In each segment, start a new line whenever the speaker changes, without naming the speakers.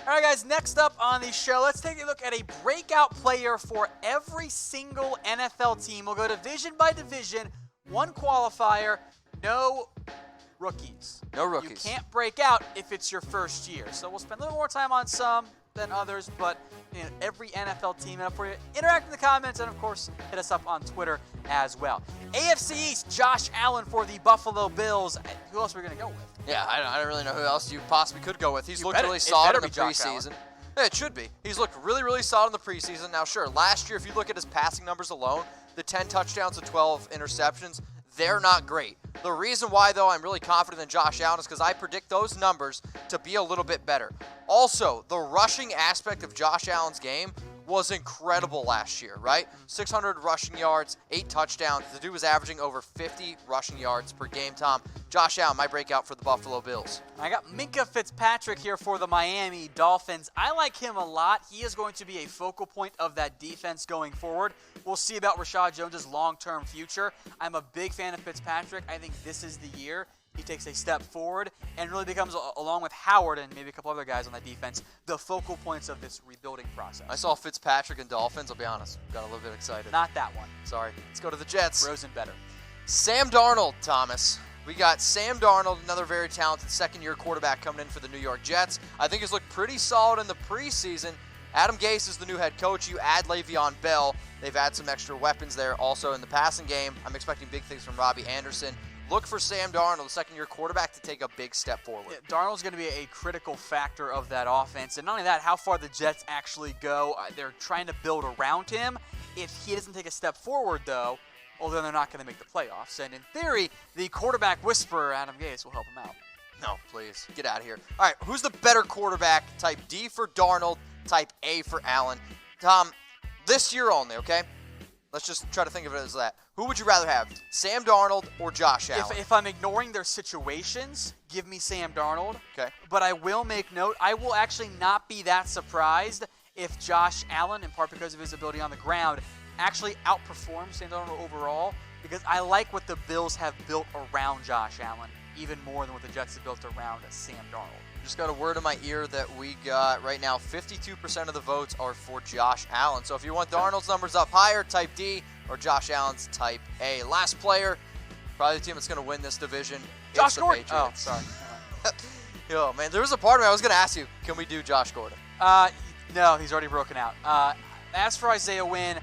All right, guys, next up on the show, let's take a look at a breakout player for every single NFL team. We'll go division by division, one qualifier, no rookies.
No rookies.
You can't break out if it's your first year. So we'll spend a little more time on some than others, but every NFL team up for you. Interact in the comments, and of course, hit us up on Twitter as well. AFC East, Josh Allen for the Buffalo Bills. Who else are we going to go with?
Yeah, I don't really know who else you possibly could go with. He's looked really
it
solid
better
in the
be Josh
preseason.
Allen.
Yeah, it should be. He's looked really, really solid in the preseason. Now, sure, last year, if you look at his passing numbers alone, the 10 touchdowns and 12 interceptions, they're not great. The reason why, though, I'm really confident in Josh Allen is because I predict those numbers to be a little bit better. Also, the rushing aspect of Josh Allen's game was incredible last year, right? 600 rushing yards, 8 touchdowns. The dude was averaging over 50 rushing yards per game, Tom. Josh Allen, my breakout for the Buffalo Bills.
I got Minkah Fitzpatrick here for the Miami Dolphins. I like him a lot. He is going to be a focal point of that defense going forward. We'll see about Rashad Jones' long-term future. I'm a big fan of Fitzpatrick. I think this is the year he takes a step forward and really becomes, along with Howard and maybe a couple other guys on that defense, the focal points of this rebuilding process.
I saw Fitzpatrick and Dolphins. I'll be honest, got a little bit excited.
Not that one.
Sorry. Let's go to the Jets.
Rosen better.
Sam Darnold, Thomas. We got Sam Darnold, another very talented second-year quarterback coming in for the New York Jets. I think he's looked pretty solid in the preseason. Adam Gase is the new head coach. You add Le'Veon Bell. They've had some extra weapons there also in the passing game. I'm expecting big things from Robbie Anderson. Look for Sam Darnold, the second-year quarterback, to take a big step forward.
Yeah, Darnold's going to be a critical factor of that offense. And not only that, how far the Jets actually go. They're trying to build around him. If he doesn't take a step forward, though, well, then they're not going to make the playoffs. And in theory, the quarterback whisperer, Adam Gase, will help him out.
No, please. Get out of here. All right, who's the better quarterback? Type D for Darnold, type A for Allen. Tom, this year only, okay? Let's just try to think of it as that. Who would you rather have, Sam Darnold or Josh Allen?
If I'm ignoring their situations, give me Sam Darnold.
Okay.
But I will make note, I will actually not be that surprised if Josh Allen, in part because of his ability on the ground, actually outperforms Sam Darnold overall, because I like what the Bills have built around Josh Allen, even more than what the Jets have built around Sam Darnold.
Just got a word in my ear that we got right now 52% of the votes are for Josh Allen. So if you want Darnold's numbers up higher, type D, or Josh Allen's type A. Last player, probably the team that's going to win this division.
Josh Gordon. Oh,
sorry. Yo, man, there was a part of me I was going to ask you, can we do Josh Gordon?
No, he's already broken out. As for Isaiah Wynn,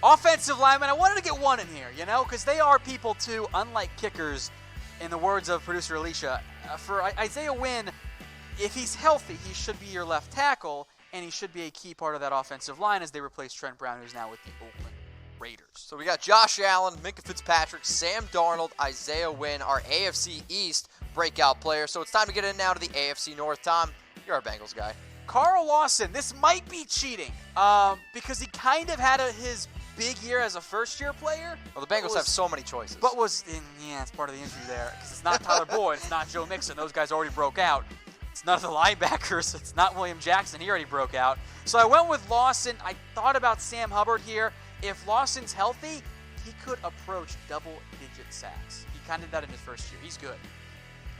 offensive lineman, I wanted to get one in here, because they are people too, unlike kickers, in the words of producer Alicia. For Isaiah Wynn, if he's healthy, he should be your left tackle, and he should be a key part of that offensive line as they replace Trent Brown, who's now with the Oakland Raiders.
So we got Josh Allen, Minkah Fitzpatrick, Sam Darnold, Isaiah Wynn, our AFC East breakout player. So it's time to get in now to the AFC North. Tom, you're our Bengals guy.
Carl Lawson, this might be cheating because he kind of had his big year as a first-year player.
Well, the Bengals have so many choices.
But it's part of the injury there because it's not Tyler Boyd, it's not Joe Mixon. Those guys already broke out. It's none of the linebackers. It's not William Jackson. He already broke out. So I went with Lawson. I thought about Sam Hubbard here. If Lawson's healthy, he could approach double-digit sacks. He kind of did that in his first year. He's good.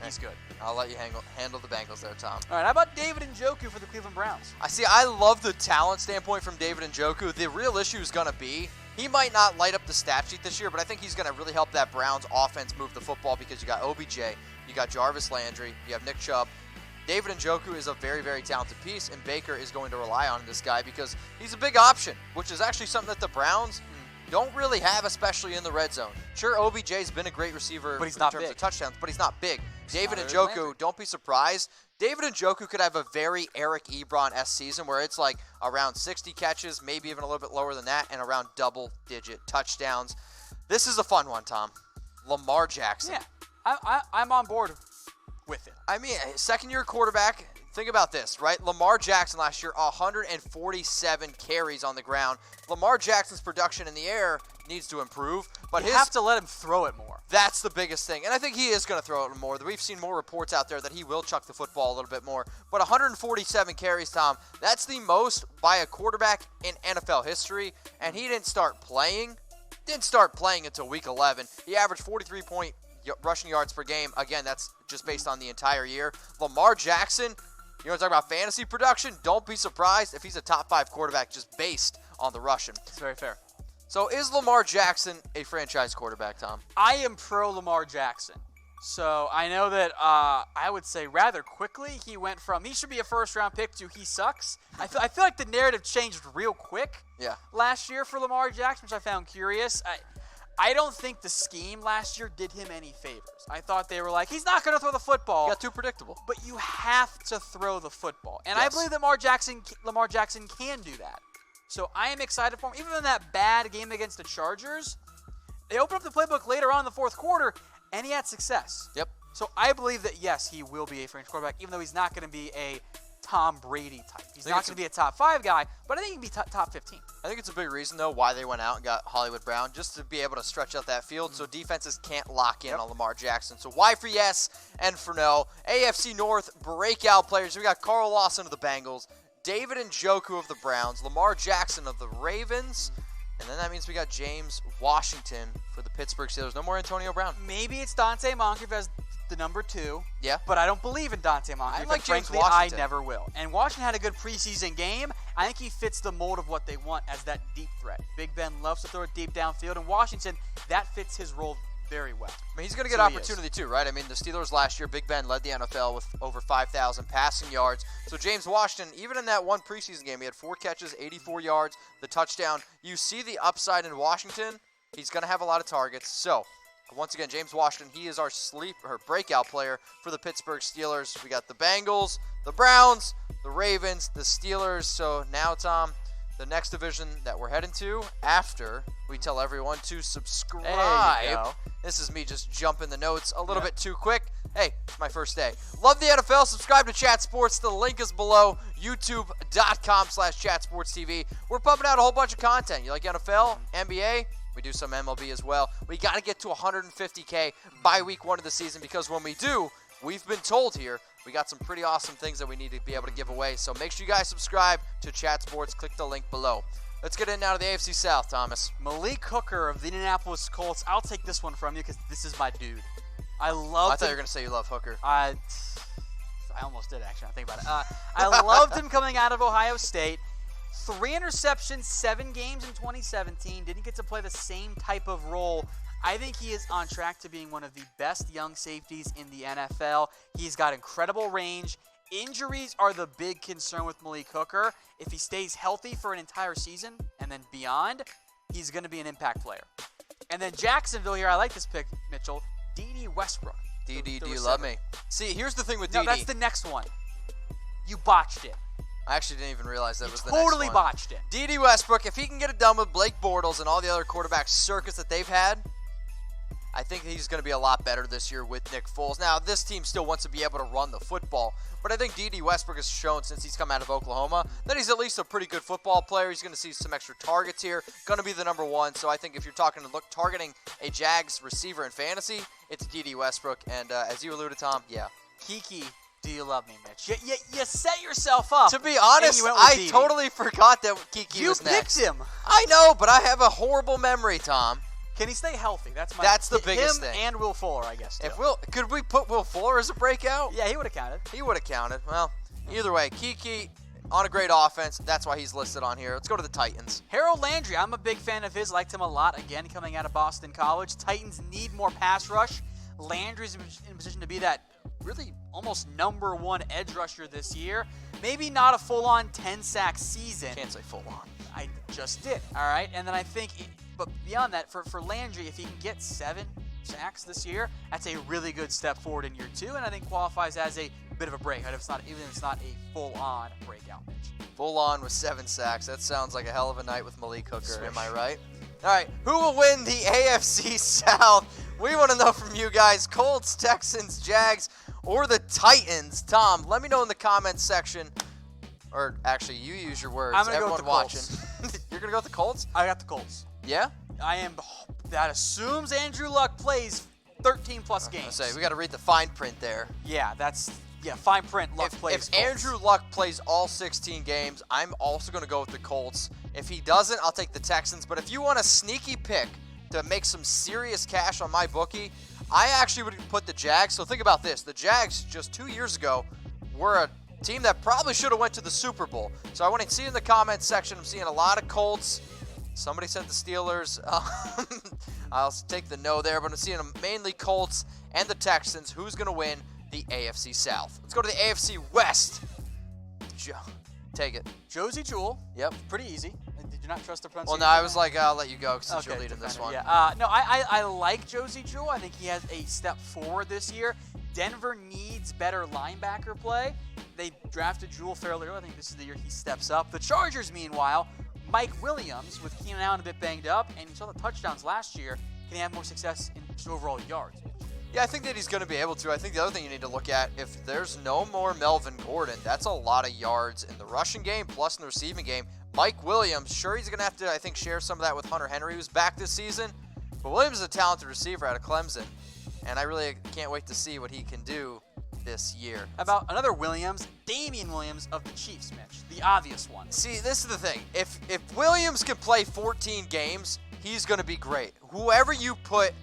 He's good.
I'll let you handle the Bengals there, Tom.
All right, how about David Njoku for the Cleveland Browns?
I love the talent standpoint from David Njoku. The real issue is going to be he might not light up the stat sheet this year, but I think he's going to really help that Browns offense move the football because you got OBJ, you got Jarvis Landry, you have Nick Chubb. David Njoku is a very, very talented piece, and Baker is going to rely on this guy because he's a big option, which is actually something that the Browns don't really have, especially in the red zone. Sure, OBJ's been a great receiver
but he's
in
not
terms
big.
of touchdowns, but he's not big. David
Landry.
Njoku, don't be surprised. David Njoku could have a very Eric Ebron-esque season where it's like around 60 catches, maybe even a little bit lower than that, and around double-digit touchdowns. This is a fun one, Tom. Lamar Jackson.
Yeah, I'm on board with it.
I mean, second-year quarterback. Think about this, right? Lamar Jackson last year, 147 carries on the ground. Lamar Jackson's production in the air needs to improve, but
you have to let him throw it more.
That's the biggest thing, and I think he is going to throw it more. We've seen more reports out there that he will chuck the football a little bit more, but 147 carries, Tom, that's the most by a quarterback in NFL history, and he didn't start playing until week 11. He averaged 43 rushing yards per game. Again, that's just based on the entire year. Lamar Jackson, You want to talk about fantasy production? Don't be surprised if he's a top 5 quarterback just based on the rushing.
It's very fair.
So is Lamar Jackson a franchise quarterback, Tom?
I am pro Lamar Jackson. So I know that I would say rather quickly he went from he should be a first-round pick to he sucks. I feel like the narrative changed real quick last year for Lamar Jackson, which I found curious. I don't think the scheme last year did him any favors. I thought they were like, he's not going to throw the football.
Got too predictable.
But you have to throw the football. And I believe that Lamar Jackson can do that. So I am excited for him. Even in that bad game against the Chargers, they opened up the playbook later on in the fourth quarter, and he had success.
Yep.
So I believe that, yes, he will be a franchise quarterback, even though he's not going to be a Tom Brady type. He's not going to be a top 5 guy, but I think he can be top 15.
I think it's a big reason, though, why they went out and got Hollywood Brown, just to be able to stretch out that field so defenses can't lock in on Lamar Jackson. So why for yes and for no? AFC North breakout players. We got Carl Lawson of the Bengals, David Njoku of the Browns, Lamar Jackson of the Ravens, and then that means we got James Washington for the Pittsburgh Steelers. No more Antonio Brown.
Maybe it's Dante Moncrief as the number 2.
Yeah.
But I don't believe in Dante Moncrief.
I like James
frankly,
Washington.
I never will. And Washington had a good preseason game. I think he fits the mold of what they want as that deep threat. Big Ben loves to throw it deep downfield, and Washington, that fits his role very well.
I mean, he's going to get opportunity too, right? I mean, the Steelers last year, Big Ben led the NFL with over 5,000 passing yards. So James Washington, even in that one preseason game, he had 4 catches, 84 yards, the touchdown. You see the upside in Washington. He's going to have a lot of targets. So, once again, James Washington, he is our breakout player for the Pittsburgh Steelers. We got the Bengals, the Browns, the Ravens, the Steelers. So now, Tom, the next division that we're heading to after we tell everyone to subscribe.
There you go.
This is me just jumping the notes a little bit too quick. Hey, it's my first day. Love the NFL. Subscribe to Chat Sports. The link is below. YouTube.com/ChatSportsTV. We're pumping out a whole bunch of content. You like NFL, NBA? We do some MLB as well. We got to get to 150K by week 1 of the season because when we do, we've been told here, we got some pretty awesome things that we need to be able to give away. So make sure you guys subscribe to Chat Sports. Click the link below. Let's get in now to the AFC South, Thomas.
Malik Hooker of the Indianapolis Colts. I'll take this one from you because this is my dude. I
thought you were going to say you love Hooker.
I almost did, actually. I think about it. I loved him coming out of Ohio State. 3 interceptions, 7 games in 2017. Didn't get to play the same type of role. I think he is on track to being one of the best young safeties in the NFL. He's got incredible range. Injuries are the big concern with Malik Hooker. If he stays healthy for an entire season and then beyond, he's going to be an impact player. And then Jacksonville here, I like this pick, Mitchell. D.D. Westbrook.
D.D., do you love me? See, here's the thing with D.D.
No, that's the next one. You botched it.
I actually didn't even realize that was the
Totally
next one.
botched it.
D.D. Westbrook, if he can get it done with Blake Bortles and all the other quarterback circus that they've had, I think he's going to be a lot better this year with Nick Foles. Now, this team still wants to be able to run the football, but I think D.D. Westbrook has shown since he's come out of Oklahoma that he's at least a pretty good football player. He's going to see some extra targets here, going to be the number 1. So I think if you're targeting a Jags receiver in fantasy, it's D.D. Westbrook. And as you alluded, Tom,
Kiki, do you love me, Mitch? You set yourself up.
To be honest, I totally forgot that Kiki was next.
You picked him.
I know, but I have a horrible memory, Tom.
Can he stay healthy? That's
the biggest thing.
And Will Fuller, I guess.
Could we put Will Fuller as a breakout?
Yeah, he would have counted.
He would have counted. Well, either way, Kiki on a great offense. That's why he's listed on here. Let's go to the Titans.
Harold Landry, I'm a big fan of his. Liked him a lot. Again, coming out of Boston College. Titans need more pass rush. Landry's in position to be that really almost number 1 edge rusher this year. Maybe not a full-on 10-sack season.
Can't say full-on.
I just did. All right, and then I think. But beyond that, for Landry, if he can get 7 sacks this year, that's a really good step forward in year 2, and I think qualifies as a bit of a breakout, even if it's not a full-on breakout pitch.
Full-on with 7 sacks. That sounds like a hell of a night with Malik Hooker, am I right? All right, who will win the AFC South? We want to know from you guys, Colts, Texans, Jags, or the Titans. Tom, let me know in the comments section. Or actually, you use your words.
I'm going to go with the
watching.
Colts.
You're going to go with the Colts?
I got the Colts.
Yeah?
I am. That assumes Andrew Luck plays 13-plus games.
I say, we got to read the fine print there.
Yeah, fine print. Luck plays.
If Andrew Luck plays all 16 games, I'm also going to go with the Colts. If he doesn't, I'll take the Texans. But if you want a sneaky pick to make some serious cash on my bookie, I actually would put the Jags. So think about this. The Jags just 2 years ago were a team that probably should have went to the Super Bowl. So I want to see in the comments section, I'm seeing a lot of Colts. Somebody said the Steelers. I'll take the no there, but I'm seeing mainly Colts and the Texans. Who's going to win the AFC South? Let's go to the AFC West. Take it.
Josie Jewell.
Yep.
Pretty easy. Did you not trust the pronunciation?
Well, no, I was like, I'll let you go since you're leading this one.
Yeah. No, I like Josie Jewell. I think he has a step forward this year. Denver needs better linebacker play. They drafted Jewell fairly early. I think this is the year he steps up. The Chargers, meanwhile, Mike Williams, with Keenan Allen a bit banged up, and you saw the touchdowns last year, can he have more success in just overall yards?
Yeah, I think that he's going to be able to. I think the other thing you need to look at, if there's no more Melvin Gordon, that's a lot of yards in the rushing game plus in the receiving game. Mike Williams, sure, he's going to have to, I think, share some of that with Hunter Henry, who's back this season. But Williams is a talented receiver out of Clemson, and I really can't wait to see what he can do this year.
About another Williams, Damian Williams of the Chiefs, Mitch, the obvious one.
See, this is the thing. If Williams can play 14 games, he's going to be great. Whoever you put,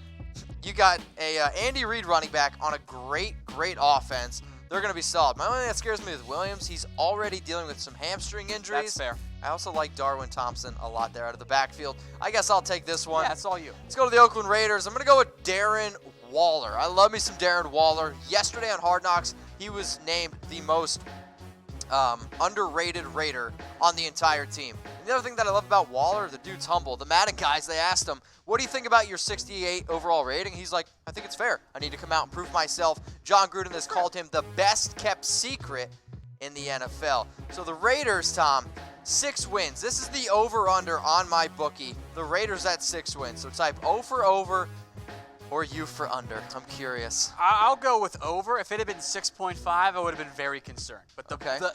you got a Andy Reid running back on a great offense. They're going to be solid. My only thing that scares me with Williams, he's already dealing with some hamstring injuries.
That's fair.
I also like Darwin Thompson a lot there out of the backfield. I guess I'll take this one.
Yeah, that's all you.
Let's go to the Oakland Raiders. I'm going to go with Darren Waller. I love me some Darren Waller. Yesterday on Hard Knocks, he was named the most underrated Raider on the entire team. And the other thing that I love about Waller, the dude's humble. The Madden guys, they asked him, what do you think about your 68 overall rating? He's like, I think it's fair. I need to come out and prove myself. John Gruden has called him the best kept secret in the NFL. So the Raiders, Tom, 6 wins. This is the over-under on my bookie. The Raiders at 6 wins. So type O for over or U for under. I'm curious.
I'll go with over. If it had been 6.5, I would have been very concerned. But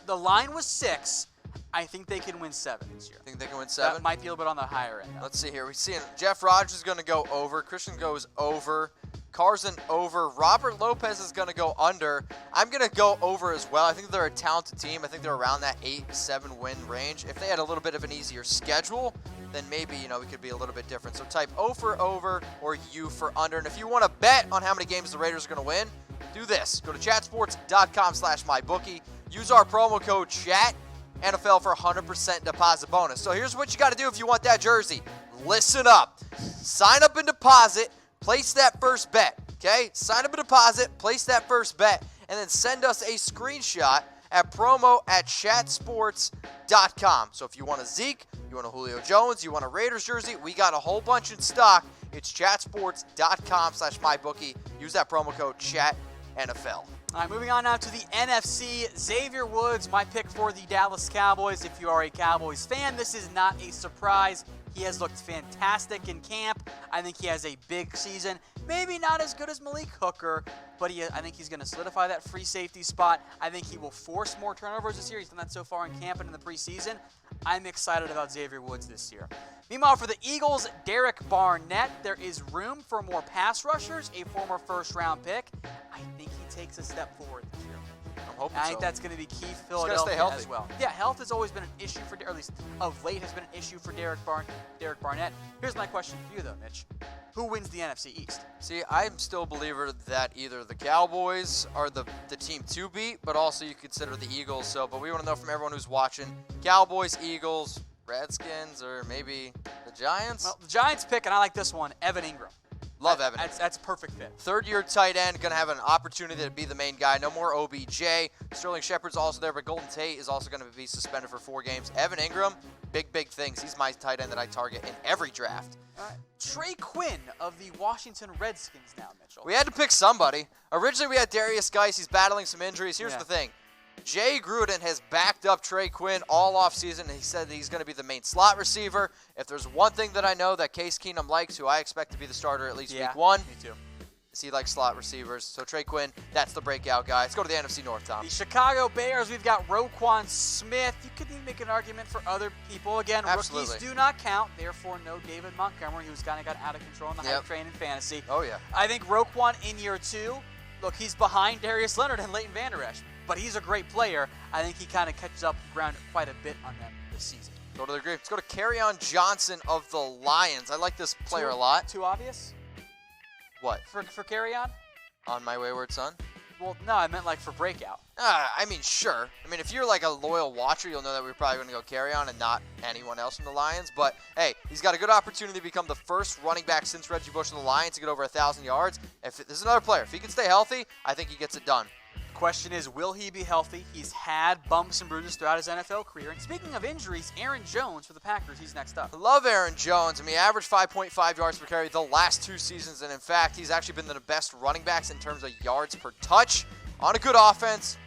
the line was 6. I think they can win 7 this year.
Think they can win 7?
That might be a little bit on the higher end.
Let's see here. We're seeing Jeff Rodgers is going to go over. Christian goes over. Carson over. Robert Lopez is going to go under. I'm going to go over as well. I think they're a talented team. I think they're around that 8-7 win range. If they had a little bit of an easier schedule, then maybe, we could be a little bit different. So type O for over or U for under. And if you want to bet on how many games the Raiders are going to win, do this. Go to chatsports.com/mybookie. Use our promo code CHAT. NFL for 100% deposit bonus. So here's what you got to do if you want that jersey. Listen up. Sign up and deposit. Place that first bet. Okay? Sign up and deposit. Place that first bet. And then send us a screenshot at promo@chatsports.com. So if you want a Zeke, you want a Julio Jones, you want a Raiders jersey, we got a whole bunch in stock. It's chatsports.com/mybookie. Use that promo code CHATNFL.
All right, moving on now to the NFC. Xavier Woods, my pick for the Dallas Cowboys. If you are a Cowboys fan, this is not a surprise. He has looked fantastic in camp. I think he has a big season. Maybe not as good as Malik Hooker, but I think he's going to solidify that free safety spot. I think he will force more turnovers this year. He's done that so far in camp and in the preseason. I'm excited about Xavier Woods this year. Meanwhile, for the Eagles, Derek Barnett, there is room for more pass rushers, a former first-round pick. I think he takes a step forward this year.
I'm hoping
I think that's going to be key for Philadelphia
stay healthy
as well. Yeah, health has always been an issue for, or at least of late has been an issue for Derek Barnett. Here's my question for you, though, Mitch. Who wins the NFC East?
See, I'm still a believer that either the Cowboys are the team to beat, but also you consider the Eagles. But we want to know from everyone who's watching, Cowboys, Eagles, Redskins, or maybe the Giants?
Well, the Giants pick, and I like this one, Evan Ingram.
Love Evan.
That's a perfect fit.
Third-year tight end, going to have an opportunity to be the main guy. No more OBJ. Sterling Shepard's also there, but Golden Tate is also going to be suspended for 4 games. Evan Ingram, big things. He's my tight end that I target in every draft.
Trey Quinn of the Washington Redskins now, Mitchell.
We had to pick somebody. Originally, we had Darius Geis. He's battling some injuries. Here's the thing. Jay Gruden has backed up Trey Quinn all offseason, and he said that he's going to be the main slot receiver. If there's one thing that I know that Case Keenum likes, who I expect to be the starter at least week 1,
me too.
is he likes slot receivers. So Trey Quinn, that's the breakout guy. Let's go to the NFC North, Tom.
The Chicago Bears, we've got Roquan Smith. You could even make an argument for other people. Again,
Absolutely.
Rookies do not count. Therefore, no David Montgomery, who's kind of got out of control in the hype train in fantasy.
Oh, yeah.
I think Roquan in year 2, look, he's behind Darius Leonard and Leighton Vander Esch. But he's a great player. I think he kind of catches up ground quite a bit on them this season.
Totally agree. Let's go to Kerryon Johnson of the Lions. I like this player a lot.
Too obvious?
What?
For Kerryon?
On my wayward son?
Well, no, I meant like for Breakout.
I mean, sure. I mean, if you're like a loyal watcher, you'll know that we're probably going to go carry on and not anyone else from the Lions. But, hey, he's got a good opportunity to become the first running back since Reggie Bush and the Lions to get over 1,000 yards. If this is another player. If he can stay healthy, I think he gets it done.
Question is, will he be healthy? He's had bumps and bruises throughout his NFL career. And speaking of injuries, Aaron Jones for the Packers, he's next up.
I love Aaron Jones. I mean, he averaged 5.5 yards per carry the last 2 seasons. And, in fact, he's actually been the best running backs in terms of yards per touch on a good offense.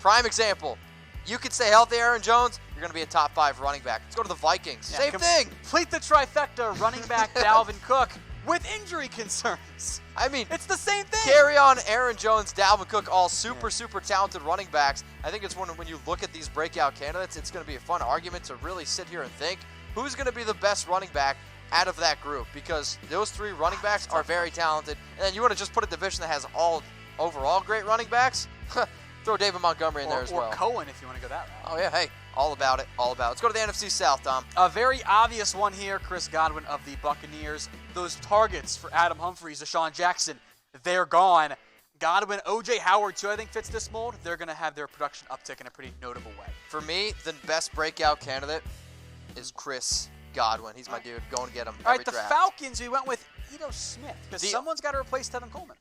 Prime example. You can stay healthy, Aaron Jones, you're going to be a top 5 running back. Let's go to the Vikings.
Yeah,
Same thing.
Complete the trifecta, running back Dalvin Cook with injury concerns.
I mean,
it's the same thing.
Carry on Aaron Jones, Dalvin Cook, all super talented running backs. I think it's when you look at these breakout candidates, it's going to be a fun argument to really sit here and think who's going to be the best running back out of that group, because those 3 running backs are very talented. And then you want to just put a division that has all overall great running backs? Throw David Montgomery in there as well.
Or Cohen if you want to go that route.
Oh, yeah, hey, all about it, all about it. Let's go to the NFC South, Tom.
A very obvious one here, Chris Godwin of the Buccaneers. Those targets for Adam Humphries, Deshaun Jackson, they're gone. Godwin, O.J. Howard, too, I think fits this mold. They're going to have their production uptick in a pretty notable way.
For me, the best breakout candidate is Chris Godwin. He's my dude. Go and get him every
the
draft.
Falcons, we went with Ito Smith, because someone's got to replace Tevin Coleman.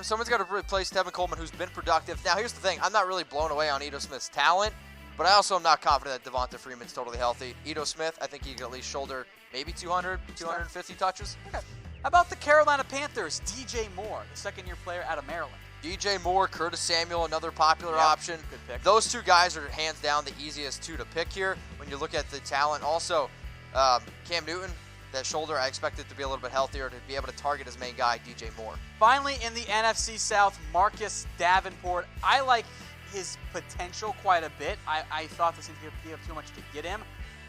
Someone's got to replace Tevin Coleman, who's been productive. Now, here's the thing. I'm not really blown away on Ito Smith's talent, but I also am not confident that Devonta Freeman's totally healthy. Ito Smith, I think he can at least shoulder maybe 200, 250 touches.
Okay. How about the Carolina Panthers? DJ Moore, the second-year player out of Maryland.
DJ Moore, Curtis Samuel, another popular option.
Good pick.
Those 2 guys are hands down the easiest 2 to pick here when you look at the talent. Also, Cam Newton, that shoulder, I expect it to be a little bit healthier to be able to target his main guy, DJ Moore.
Finally, in the NFC South, Marcus Davenport. I like his potential quite a bit. I thought this didn't have too much to get him.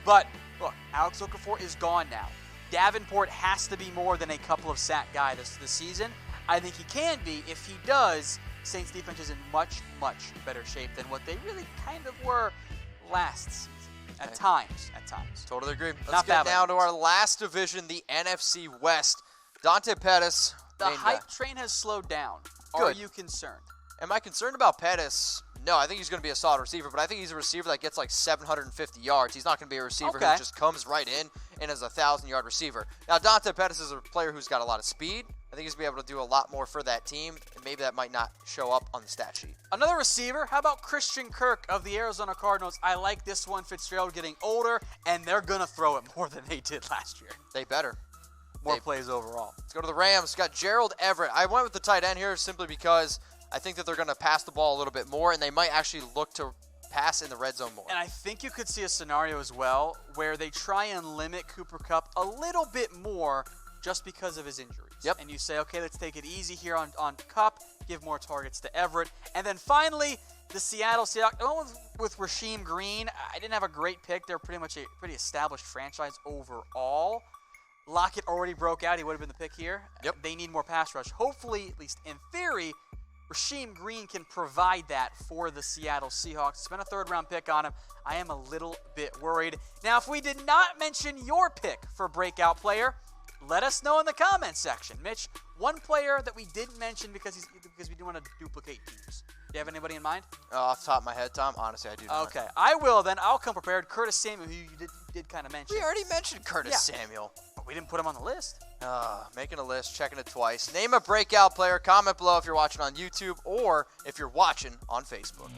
But, look, Alex Okafor is gone now. Davenport has to be more than a couple of sack guy this season. I think he can be. If he does, Saints defense is in much better shape than what they really kind of were last season. At times.
Totally agree. Let's
Not
get
bad
now to our last division, the NFC West. Dante Pettis.
The hype train has slowed down.
Good.
Are you concerned?
Am I concerned about Pettis? No, I think he's going to be a solid receiver, but I think he's a receiver that gets like 750 yards. He's not going to be a receiver who just comes right in and is a 1,000-yard receiver. Now, Dante Pettis is a player who's got a lot of speed. I think he's going to be able to do a lot more for that team, and maybe that might not show up on the stat sheet.
Another receiver, how about Christian Kirk of the Arizona Cardinals? I like this one. Fitzgerald getting older, and they're going to throw it more than they did last year.
They better.
More plays overall.
Let's go to the Rams. Got Gerald Everett. I went with the tight end here simply because I think that they're going to pass the ball a little bit more, and they might actually look to pass in the red zone more.
And I think you could see a scenario as well where they try and limit Cooper Kupp a little bit more just because of his injuries.
Yep.
And you say, okay, let's take it easy here on Kupp, give more targets to Everett. And then finally, the Seattle Seahawks. I went with Rasheem Green. I didn't have a great pick. They're pretty much a pretty established franchise overall. Lockett already broke out. He would have been the pick here.
Yep.
They need more pass rush. Hopefully, at least in theory, Rasheem Green can provide that for the Seattle Seahawks. Spent a 3rd-round pick on him. I am a little bit worried. Now, if we did not mention your pick for breakout player, let us know in the comments section. Mitch, one player that we didn't mention because we didn't want to duplicate teams. Do you have anybody in mind?
Off the top of my head, Tom, honestly, I do not.
Okay, I will then. I'll come prepared. Curtis Samuel, who you did kind of mention.
We already mentioned Curtis Samuel.
But we didn't put him on the list.
Making a list, checking it twice. Name a breakout player. Comment below if you're watching on YouTube or if you're watching on Facebook.